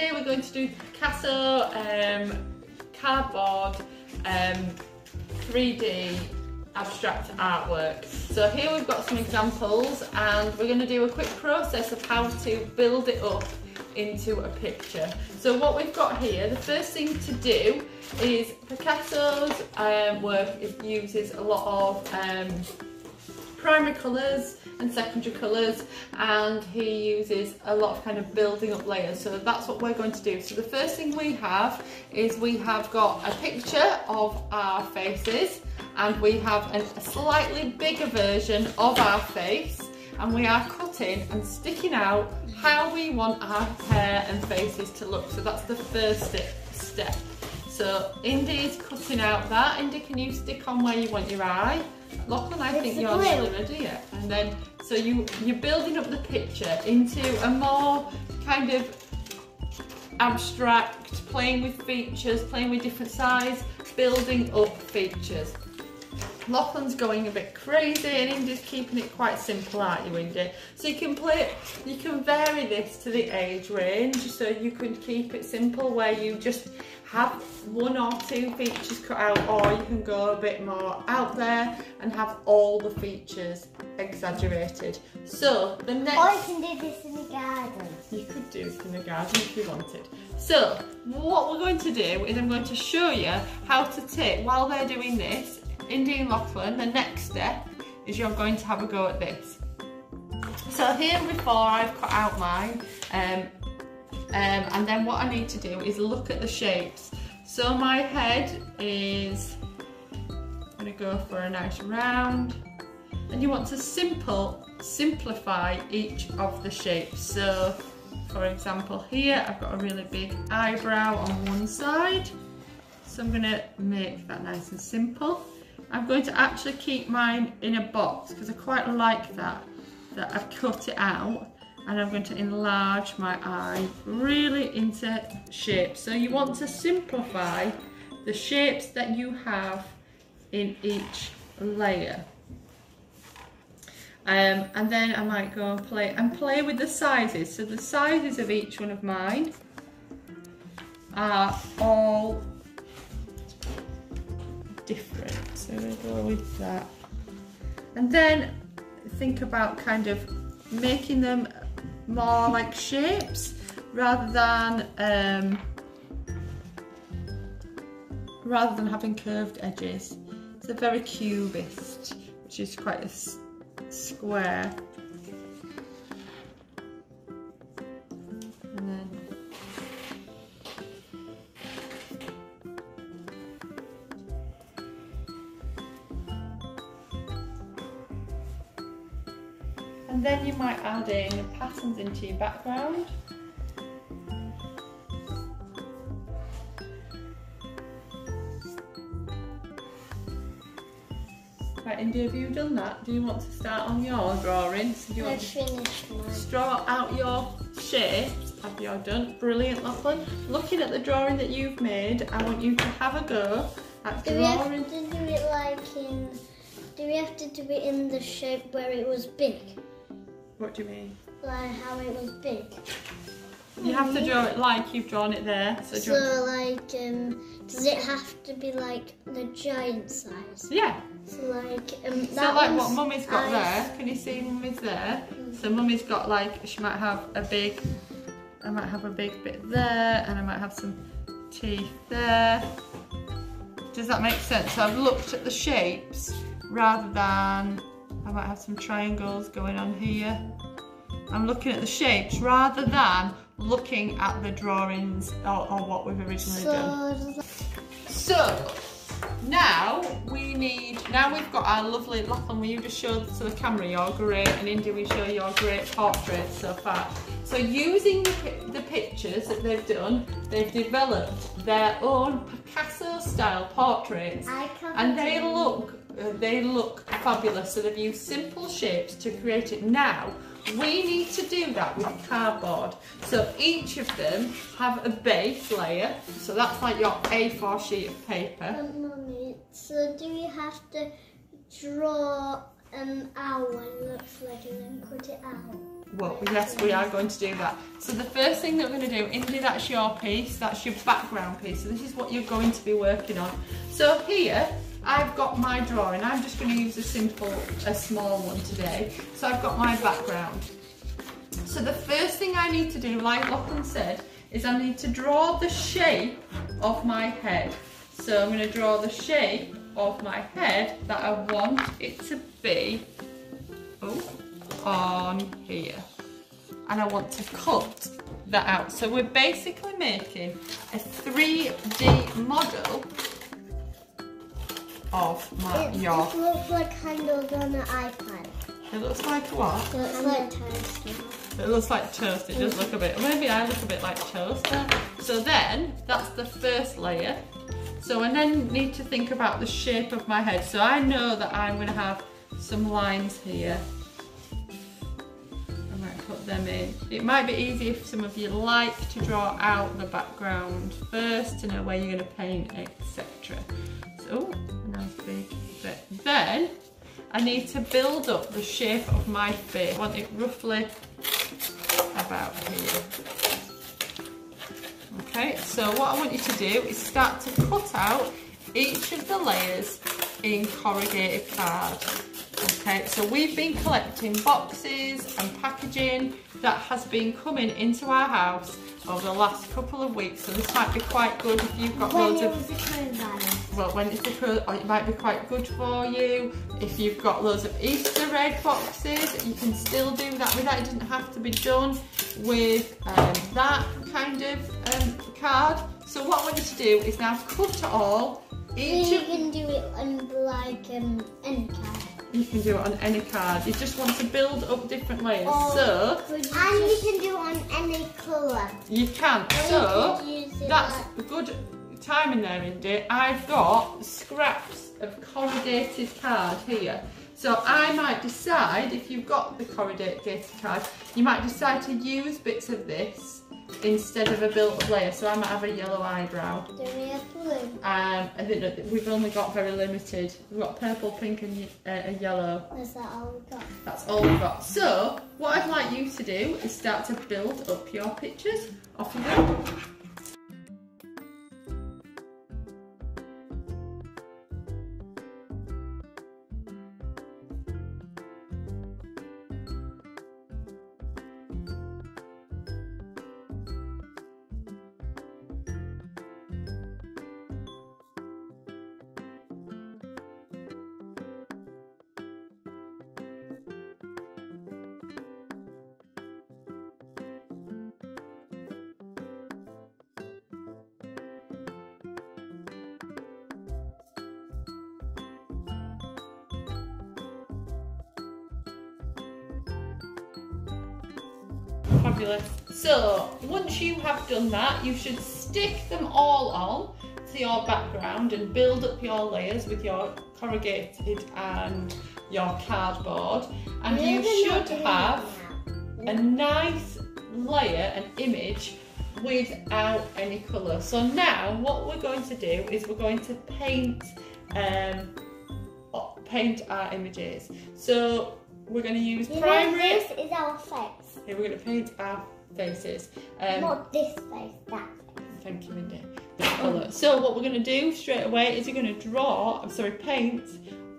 today we're going to do Picasso cardboard 3D abstract artwork. So here we've got some examples and we're going to do a quick process of how to build it up into a picture. So what we've got here, the first thing to do is Picasso's work uses a lot of primary colours and secondary colours, and he uses a lot of kind of building up layers, so that's what we're going to do. So the first thing we have is we have got a picture of our faces, and we have a slightly bigger version of our face, and we are cutting and sticking out how we want our hair and faces to look. So that's the first step. So Indy's cutting out that. Indy, can you stick on where you want your eye? Lachlan, I think you're nearly ready yet. And then, so you're building up the picture into a more kind of abstract, playing with features, playing with different size, building up features. Lachlan's going a bit crazy and Indy's keeping it quite simple, aren't you, Indy? So you can vary this to the age range, so you can keep it simple where you just have one or two features cut out, or you can go a bit more out there and have all the features exaggerated. So the next... Or you can do this in the garden. You could do it in the garden if you wanted. So what we're going to do is I'm going to show you how to take, while they're doing this, Indy and Lachlan, the next step is you're going to have a go at this. So here before I've cut out mine, and then what I need to do is look at the shapes. So my head is going to go for a nice round, and you want to simplify each of the shapes. So for example here I've got a really big eyebrow on one side, so I'm going to make that nice and simple. I'm going to actually keep mine in a box because I quite like that I've cut it out, and I'm going to enlarge my eye really into shapes. So you want to simplify the shapes that you have in each layer. And then I might go and play with the sizes. So the sizes of each one of mine are all different. So we'll go with that. And then think about kind of making them more like shapes rather than having curved edges. It's a very cubist, which is quite a square. And then you might add in patterns into your background. Right, Indy, have you done that? Do you want to start on your drawings? Do you want to finished mine. Draw out your shapes? Have you done? Brilliant, Lachlan. Looking at the drawing that you've made, I want you to have a go at drawing. Do we have to do it like in... Do we have to do it in the shape where it was big? What do you mean? Like how it was big. You have to draw it like you've drawn it there. So does it have to be like the giant size? Yeah. So like what Mummy's got there. Can you see Mummy's there? So Mummy's got she might have a big, I might have a big bit there, and I might have some teeth there. Does that make sense? So I've looked at the shapes rather than, I might have some triangles going on here. I'm looking at the shapes rather than looking at the drawings or what we've originally done. So now we've got our lovely, Lachlan, will you just show to the camera your great, and Indy, we show your great portraits so far. So using the pictures that they've done, they've developed their own Picasso style portraits, and they look fabulous. So they've used simple shapes to create it. Now we need to do that with cardboard. So each of them have a base layer. So that's like your A4 sheet of paper. Mummy, so do you have to draw an owl what it looks like and then cut it out? Well, yes, we are going to do that. So the first thing that we're going to do, Indy, that's your piece, that's your background piece. So this is what you're going to be working on. So here, I've got my drawing. I'm just going to use a small one today. So I've got my background. So the first thing I need to do, like Lachlan said, is I need to draw the shape of my head. So I'm going to draw the shape of my head that I want it to be on here. And I want to cut that out. So we're basically making a 3D model of your... It looks like handles on an iPad. It looks like what? It looks like toast. It looks like toast. It does look a bit... Maybe I look a bit like toast there. So then, that's the first layer. So I then need to think about the shape of my head. So I know that I'm going to have some lines here. I might put them in. It might be easy if some of you like to draw out the background first to know where you're going to paint, etc. So, nice big bit. Then, I need to build up the shape of my face. I want it roughly about here. Okay, so what I want you to do is start to cut out each of the layers in corrugated card. Okay, so we've been collecting boxes and packaging that has been coming into our house over the last couple of weeks, so this might be quite good if you've got loads of... Well, when it's it might be quite good for you. If you've got loads of Easter egg boxes, you can still do that with that. It doesn't have to be done with that kind of card. So what I want you to do is now cut it all. You can do it on like any card. You can do it on any card. You just want to build up different layers. And you can do it on any colour. You can. So that's a good time in there, Indy. I've got scraps of corrugated card here. So I might decide, if you've got the corrugated card, you might decide to use bits of this instead of a built-up layer. So I might have a yellow eyebrow. Do we have blue? I think that we've only got very limited. We've got purple, pink and a yellow. Is that all we've got? That's all we've got. So what I'd like you to do is start to build up your pictures. Off you go. Fabulous. So once you have done that, you should stick them all on to your background and build up your layers with your corrugated and your cardboard, and you should have a nice layer, an image without any colour. So now what we're going to do is we're going to paint our images. So we're going to use primary. This is our face. Here we're going to paint our faces. Not this face, that face. Thank you, Mindy. The colour. So what we're going to do straight away is you're going to paint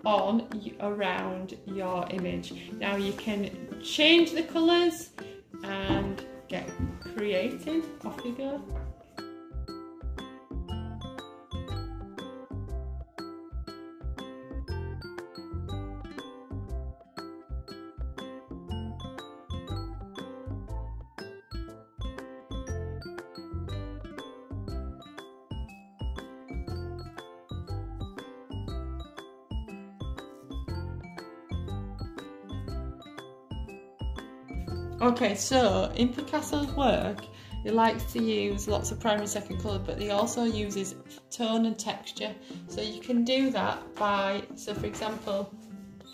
on around your image. Now you can change the colours and get creative. Off you go. Okay, so in Picasso's work, he likes to use lots of primary and second colour, but he also uses tone and texture. So you can do that by, so for example,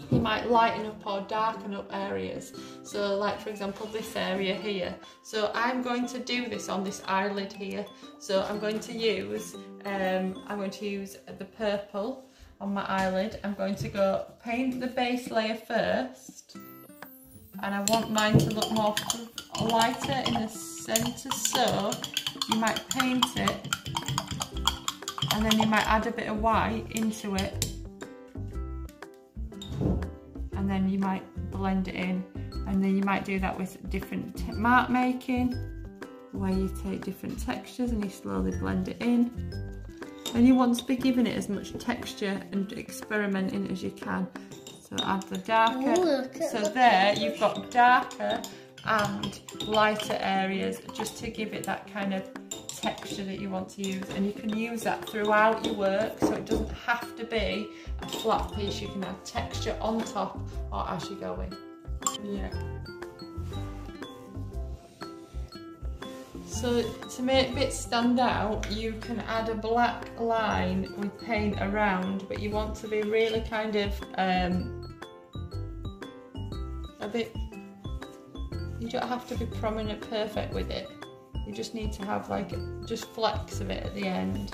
you might lighten up or darken up areas. So like for example this area here. So I'm going to do this on this eyelid here. So I'm going to use the purple on my eyelid. I'm going to go paint the base layer first. and I want mine to look more lighter in the centre, so you might paint it and then you might add a bit of white into it and then you might blend it in, and then you might do that with different mark making where you take different textures and you slowly blend it in, and you want to be giving it as much texture and experimenting as you can. So add the darker. So there you've got darker and lighter areas just to give it that kind of texture that you want to use, and you can use that throughout your work, so it doesn't have to be a flat piece. You can add texture on top or as you go in. Yeah. So to make bits stand out, you can add a black line with paint around, but you want to be really kind of a bit, you don't have to be prominent perfect with it. You just need to have like just flecks of it at the end,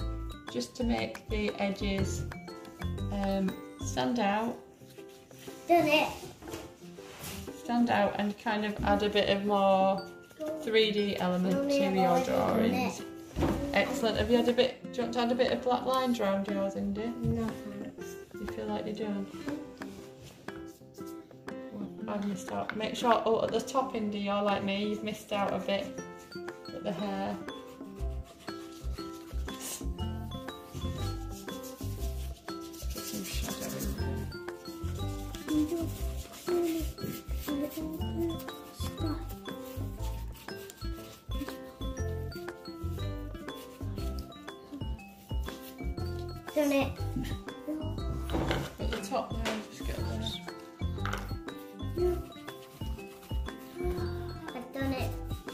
just to make the edges stand out. Done it. Stand out and kind of add a bit of more 3D element to your drawings. Excellent. Have you had a bit, do you want to add a bit of black lines around yours, Indy? No thanks. You feel like you're doing? Well, I've missed out. Make sure, oh, at the top, Indy, you're like me, you've missed out a bit at the hair. Put some shadow in there. Done it. At the top there, just get there. I've done it.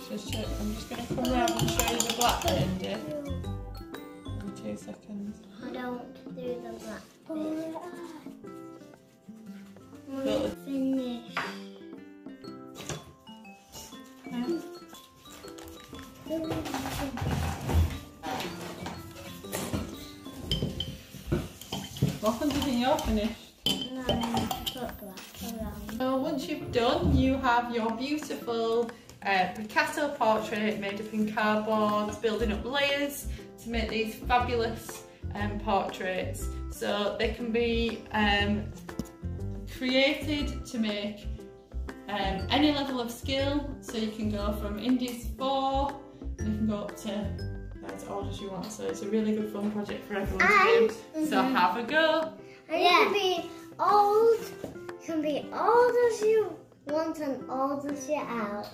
So I'm just going to come round and show you the black bit, Indy. In 2 seconds. I don't do the black bit. But Finish. what do you think you're finished? No, I need to put black around. So once you've done, you have your beautiful Picasso portrait made up in cardboard, building up layers to make these fabulous portraits. So they can be created to make any level of skill. So you can go from Indies 4 and you can go up to as old as you want. So it's a really good fun project for everyone to do. So have a go. And you can be old. You can be old as you want and old as you're out.